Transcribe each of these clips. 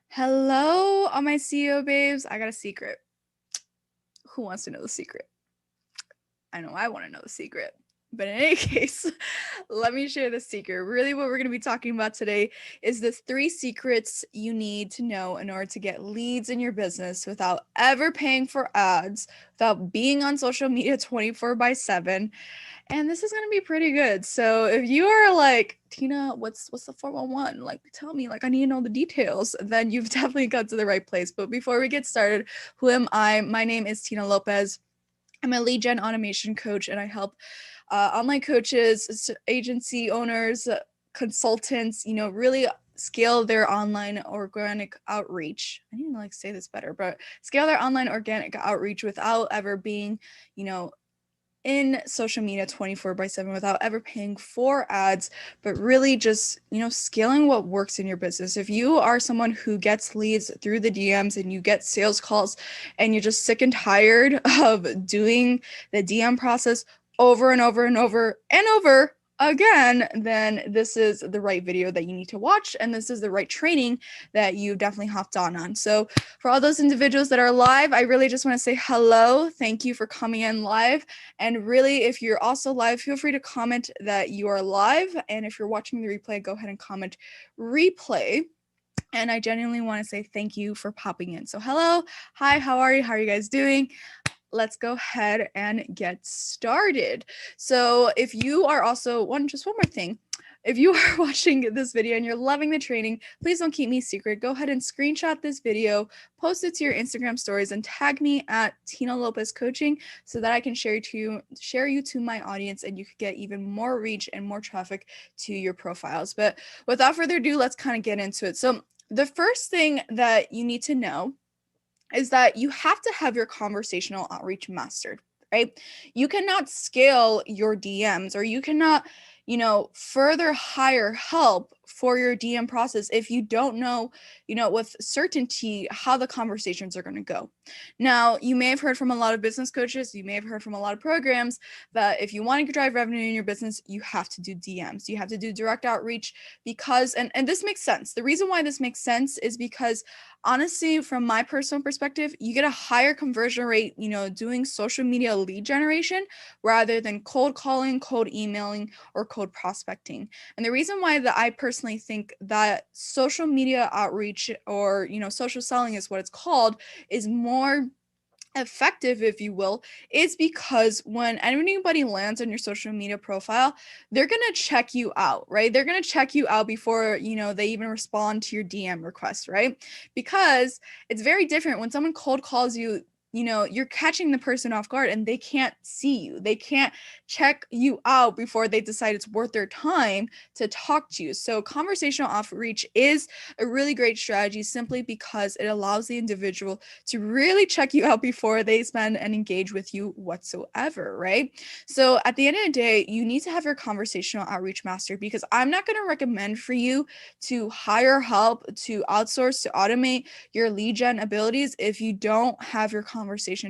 Hello, all my CEO babes. I got a secret. Who wants to know the secret? I know I want to know the secret. But in any case, let me share the secret. Really, what we're going to be talking about today is the 3 secrets you need to know in order to get leads in your business without ever paying for ads, without being on social media 24/7. And this is going to be pretty good. So if you are like, Tina, what's the 411? Like, tell me, like, I need to know the details. Then you've definitely got to the right place. But before we get started, who am I? My name is Tina Lopez. I'm a lead gen automation coach, and I help online coaches, agency owners, consultants, really scale their online organic outreach. I need to say this better, but scale their online organic outreach without ever being, in social media 24/7 without ever paying for ads, but really just, scaling what works in your business. If you are someone who gets leads through the DMs and you get sales calls and you're just sick and tired of doing the DM process over and over and over and over again, then this is the right video that you need to watch, and this is the right training that you definitely hopped on. So for all those individuals that are live, I really just want to say hello. Thank you for coming in live. And really, if you're also live, feel free to comment that you are live. And if you're watching the replay, go ahead and comment replay. And I genuinely want to say thank you for popping in. So hello, hi, how are you? How are you guys doing? Let's go ahead and get started. So if you are also, just one more thing. If you are watching this video and you're loving the training, please don't keep me secret. Go ahead and screenshot this video, post it to your Instagram stories, and tag me at Tina Lopez Coaching so that I can share you to my audience, and you could get even more reach and more traffic to your profiles. But without further ado, let's kind of get into it. So the first thing that you need to know is that you have to have your conversational outreach mastered, right? You cannot scale your DMs, or you cannot, further hire help for your DM process if you don't know, with certainty how the conversations are going to go. Now, you may have heard from a lot of business coaches, you may have heard from a lot of programs that if you want to drive revenue in your business, you have to do DMs, you have to do direct outreach, because, and this makes sense. The reason why this makes sense is because honestly, from my personal perspective, you get a higher conversion rate, doing social media lead generation rather than cold calling, cold emailing, or cold prospecting. And the reason why that I personally think that social media outreach, or, social selling is what it's called, is more effective, if you will, is because when anybody lands on your social media profile, they're going to check you out, right? They're going to check you out before, they even respond to your DM request, right? Because it's very different when someone cold calls you. You're catching the person off guard and they can't see you. They can't check you out before they decide it's worth their time to talk to you. So conversational outreach is a really great strategy simply because it allows the individual to really check you out before they spend and engage with you whatsoever, right? So at the end of the day, you need to have your conversational outreach mastered, because I'm not going to recommend for you to hire help, to outsource, to automate your lead gen abilities if you don't have your conversation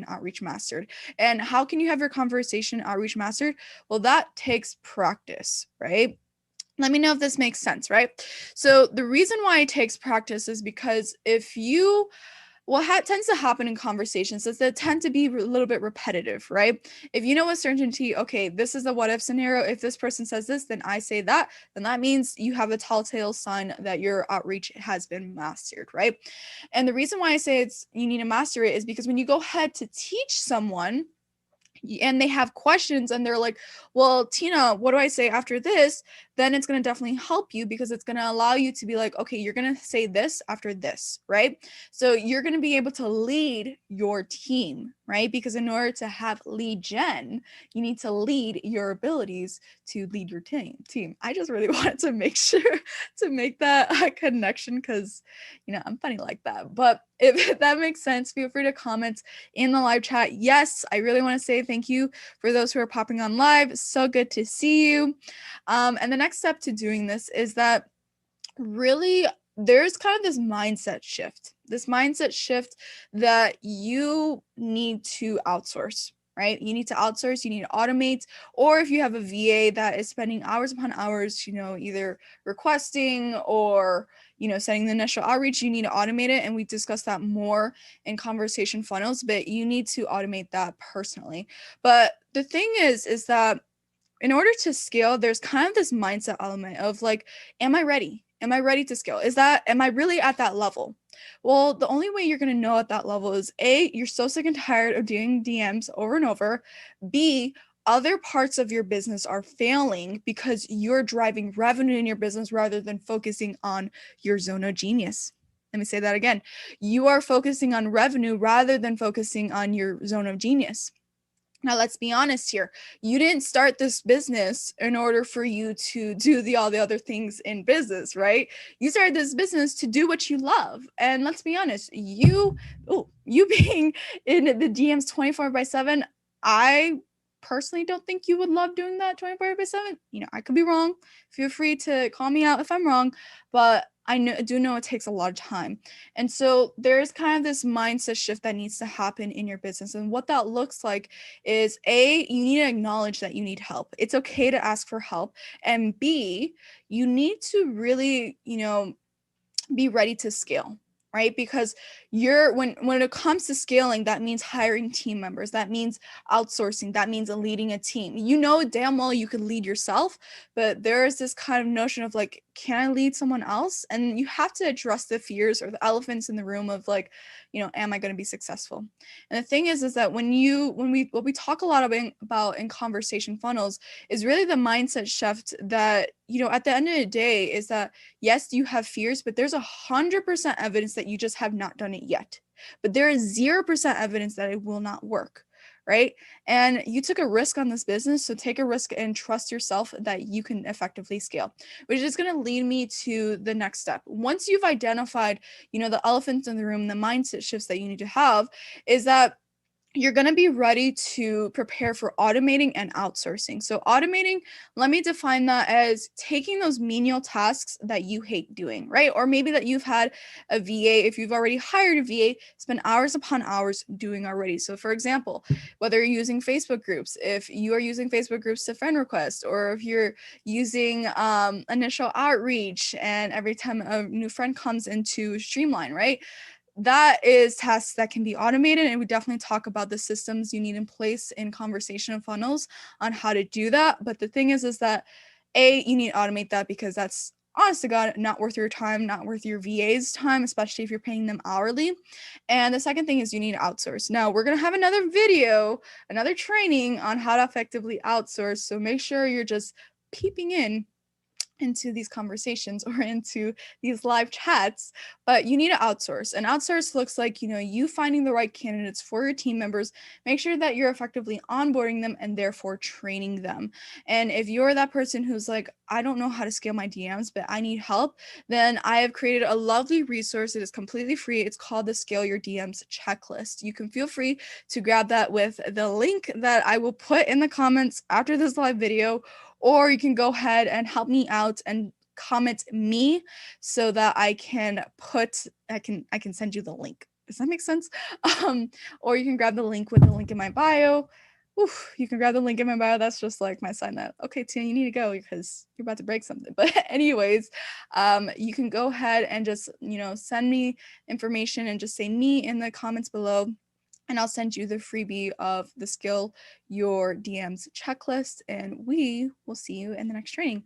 outreach mastered. And how can you have your conversation outreach mastered? Well, that takes practice, right? Let me know if this makes sense, right? So the reason why it takes practice is because what tends to happen in conversations is they tend to be a little bit repetitive, right? If you know with certainty, okay, this is the what if scenario. If this person says this, then I say that, then that means you have a telltale sign that your outreach has been mastered, right? And the reason why I say you need to master it is because when you go ahead to teach someone and they have questions and they're like, well, Tina, what do I say after this? Then it's going to definitely help you, because it's going to allow you to be like, okay, you're going to say this after this, right? So you're going to be able to lead your team, right? Because in order to have lead gen, you need to lead your abilities to lead your team. I just really wanted to make sure to make that connection, because, I'm funny like that. But if that makes sense, feel free to comment in the live chat. Yes, I really want to say thank you for those who are popping on live. So good to see you. And the next step to doing this is that really there's kind of this mindset shift that you need to outsource, right? You need to outsource, you need to automate, or if you have a VA that is spending hours upon hours, either requesting or, setting the initial outreach, you need to automate it. And we discussed that more in conversation funnels, but you need to automate that personally. But the thing is that in order to scale, there's kind of this mindset element of like, am I ready? Am I ready to scale? Am I really at that level? Well, the only way you're going to know at that level is A, you're so sick and tired of doing DMs over and over. B, other parts of your business are failing because you're driving revenue in your business rather than focusing on your zone of genius. Let me say that again. You are focusing on revenue rather than focusing on your zone of genius. Now, let's be honest here. You didn't start this business in order for you to do all the other things in business, right? You started this business to do what you love. And let's be honest, you being in the DMs 24/7, I personally don't think you would love doing that 24/7. I could be wrong. Feel free to call me out if I'm wrong, but I do know it takes a lot of time. And so there's kind of this mindset shift that needs to happen in your business. And what that looks like is A, you need to acknowledge that you need help. It's okay to ask for help. And B, you need to really, be ready to scale, right? Because when it comes to scaling, that means hiring team members, that means outsourcing, that means leading a team. Damn well you can lead yourself, but there is this kind of notion of like, can I lead someone else? And you have to address the fears or the elephants in the room of like, am I going to be successful? And the thing is that what we talk a lot about in conversation funnels is really the mindset shift that, at the end of the day is that yes, you have fears, but there's 100% evidence that you just have not done it yet. But there is 0% evidence that it will not work, right? And you took a risk on this business, so take a risk and trust yourself that you can effectively scale, which is going to lead me to the next step. Once you've identified, the elephants in the room, the mindset shifts that you need to have is that you're going to be ready to prepare for automating and outsourcing. So automating, let me define that as taking those menial tasks that you hate doing, right? Or maybe that you've had a VA, if you've already hired a VA, spend hours upon hours doing already. So for example, whether you're using Facebook groups, if you are using Facebook groups to friend request, or if you're using initial outreach and every time a new friend comes into Streamline, right? That is tasks that can be automated, and we definitely talk about the systems you need in place in conversation funnels on how to do that. But the thing is that you need to automate that because that's honest to God not worth your time, not worth your VA's time, especially if you're paying them hourly. And the second thing is you need to outsource. Now we're gonna have another video, another training on how to effectively outsource. So make sure you're just peeping into these conversations or into these live chats, but you need to outsource. And outsource looks like, you finding the right candidates for your team members, make sure that you're effectively onboarding them and therefore training them. And if you're that person who's like, I don't know how to scale my DMs, but I need help, then I have created a lovely resource. It is completely free. It's called the Scale Your DMs Checklist. You can feel free to grab that with the link that I will put in the comments after this live video, or you can go ahead and help me out and comment me so that I can send you the link. Does that make sense? Or you can grab the link with the link in my bio. You can grab the link in my bio. That's just like my sign that, okay, Tina, you need to go because you're about to break something. But anyways, you can go ahead and just, send me information and just say me in the comments below. And I'll send you the freebie of the Scale Your DMs checklist, and we will see you in the next training.